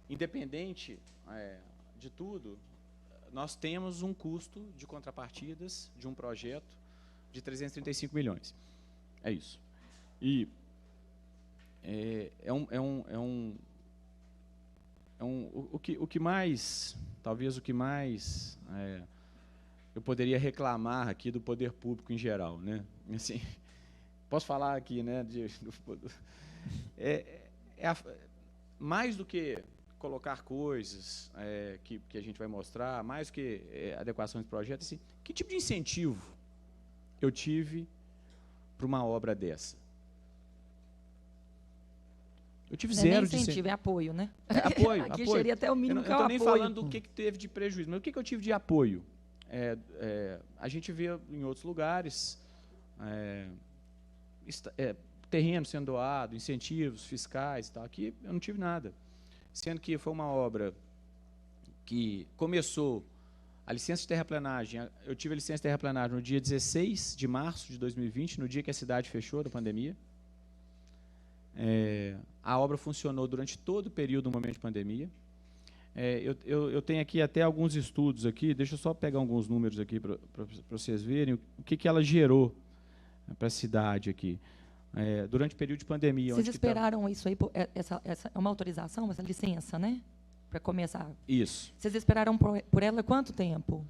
independente de tudo, nós temos um custo de contrapartidas de um projeto de 335 milhões. É isso. E o que mais, talvez o que mais eu poderia reclamar aqui do poder público em geral, né? Assim, posso falar aqui, né? Mais do que colocar coisas que a gente vai mostrar, mais do que adequação de projeto, assim, que tipo de incentivo eu tive para uma obra dessa? Eu tive zero de incentivo, é apoio, né? Apoio. Aqui apoio. seria até o mínimo que é o apoio. Eu não estou nem falando do que teve de prejuízo, mas o que eu tive de apoio? A gente vê em outros lugares terreno sendo doado, incentivos fiscais e tal. Aqui eu não tive nada. Sendo que foi uma obra que começou a licença de terraplenagem. Eu tive a licença de terraplenagem no dia 16 de março de 2020, no dia que a cidade fechou da pandemia. A obra funcionou durante todo o período do momento de pandemia. Eu tenho aqui até alguns estudos aqui, deixa eu só pegar alguns números aqui para vocês verem o que ela gerou para a cidade aqui. Durante o período de pandemia. Vocês esperaram isso aí, essa é uma autorização, essa licença, né? Para começar. Isso. Vocês esperaram por ela quanto tempo?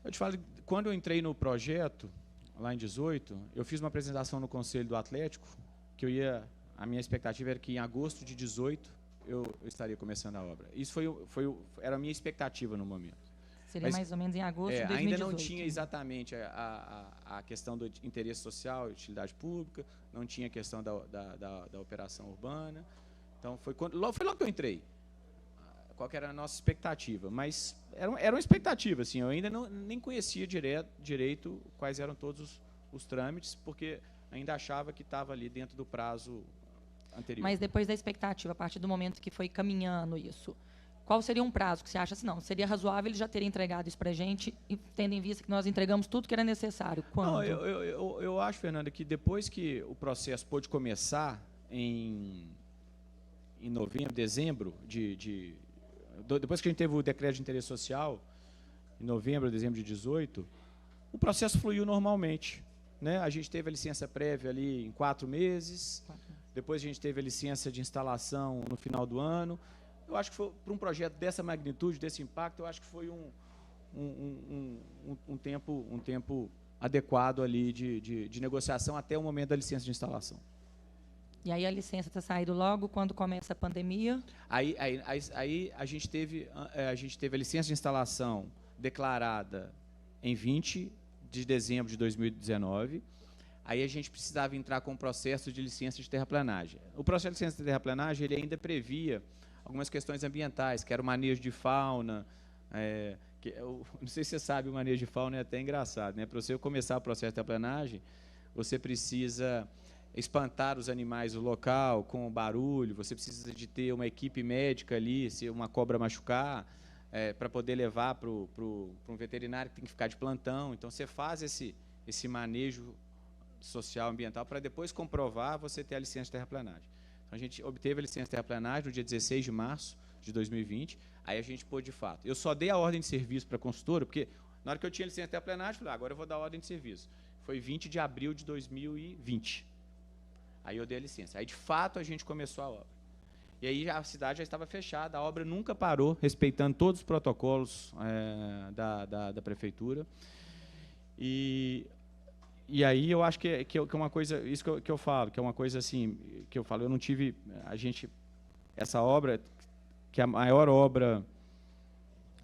Eu te falo, quando eu entrei no projeto, lá em 2018, eu fiz uma apresentação no Conselho do Atlético, que a minha expectativa era que em agosto de 2018 eu estaria começando a obra. Isso era a minha expectativa no momento. Seria mais ou menos em agosto de 2018. Ainda não tinha exatamente a questão do interesse social, utilidade pública, não tinha a questão da operação urbana. Então, foi logo que eu entrei. Qual que era a nossa expectativa? Mas era uma expectativa, assim, eu ainda nem conhecia direito quais eram todos os trâmites, porque ainda achava que estava ali dentro do prazo anterior. Mas depois da expectativa, a partir do momento que foi caminhando isso, qual seria um prazo que você acha assim, não, seria razoável ele já ter entregado isso para a gente, tendo em vista que nós entregamos tudo que era necessário? Quando? Não, eu acho, Fernanda, que depois que o processo pôde começar em novembro, dezembro, depois que a gente teve o decreto de interesse social, em novembro, dezembro de 2018, o processo fluiu normalmente. Né? A gente teve a licença prévia ali em 4 meses, depois a gente teve a licença de instalação no final do ano. Eu acho que foi, para um projeto dessa magnitude, desse impacto, eu acho que foi um tempo adequado ali de negociação até o momento da licença de instalação. E aí a licença está saindo logo quando começa a pandemia? Aí a gente teve a licença de instalação declarada em 20 de dezembro de 2019. Aí a gente precisava entrar com o processo de licença de terraplenagem. O processo de licença de terraplenagem ele ainda previa algumas questões ambientais, que era o manejo de fauna. Não sei se você sabe, o manejo de fauna é até engraçado, né? Para você começar o processo de terraplenagem, você precisa espantar os animais do local com barulho, você precisa de ter uma equipe médica ali, se uma cobra machucar, para poder levar para um veterinário que tem que ficar de plantão. Então, você faz esse manejo social, ambiental, para depois comprovar você ter a licença de terraplenagem. Então, a gente obteve a licença de terraplenagem no dia 16 de março de 2020, aí a gente pôde de fato. Eu só dei a ordem de serviço para a consultora, porque na hora que eu tinha a licença de terraplenagem, eu falei, agora eu vou dar a ordem de serviço. Foi 20 de abril de 2020. Aí eu dei a licença. Aí, de fato, a gente começou a obra. E aí a cidade já estava fechada, a obra nunca parou, respeitando todos os protocolos da prefeitura. E aí eu acho que é uma coisa, isso que eu falo, que é uma coisa assim, que eu falo, eu não tive, essa obra, que é a maior obra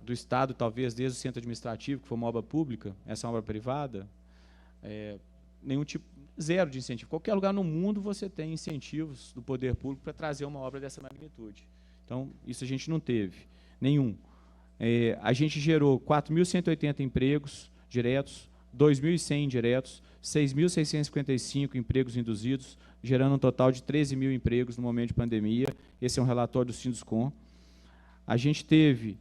do Estado, talvez, desde o centro administrativo, que foi uma obra pública, essa é uma obra privada, nenhum tipo, zero de incentivo. Qualquer lugar no mundo você tem incentivos do poder público para trazer uma obra dessa magnitude. Então, isso a gente não teve, nenhum. A gente gerou 4.180 empregos diretos, 2.100 indiretos, 6.655 empregos induzidos, gerando um total de 13.000 empregos no momento de pandemia. Esse é um relatório do Sinduscom. A gente teve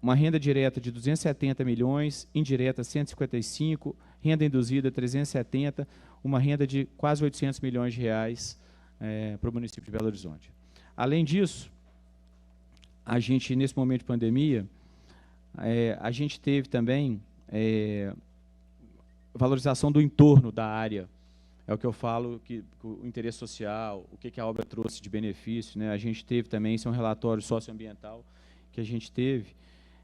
uma renda direta de 270 milhões, indireta 155, renda induzida 370, uma renda de quase 800 milhões de reais para o município de Belo Horizonte. Além disso, a gente, nesse momento de pandemia, a gente teve também valorização do entorno da área. É o que eu falo, que o interesse social, o que a obra trouxe de benefício, né? A gente teve também, isso é um relatório socioambiental que a gente teve.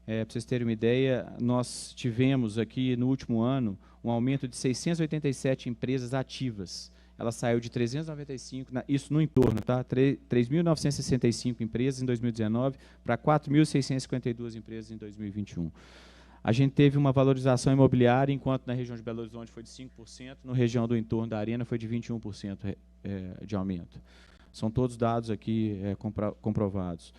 Para vocês terem uma ideia, nós tivemos aqui, no último ano, um aumento de 687 empresas ativas. Ela saiu de 395, isso no entorno, tá? 3.965 empresas em 2019 para 4.652 empresas em 2021. A gente teve uma valorização imobiliária, enquanto na região de Belo Horizonte foi de 5%, na região do entorno da Arena foi de 21% de aumento. São todos dados aqui comprovados.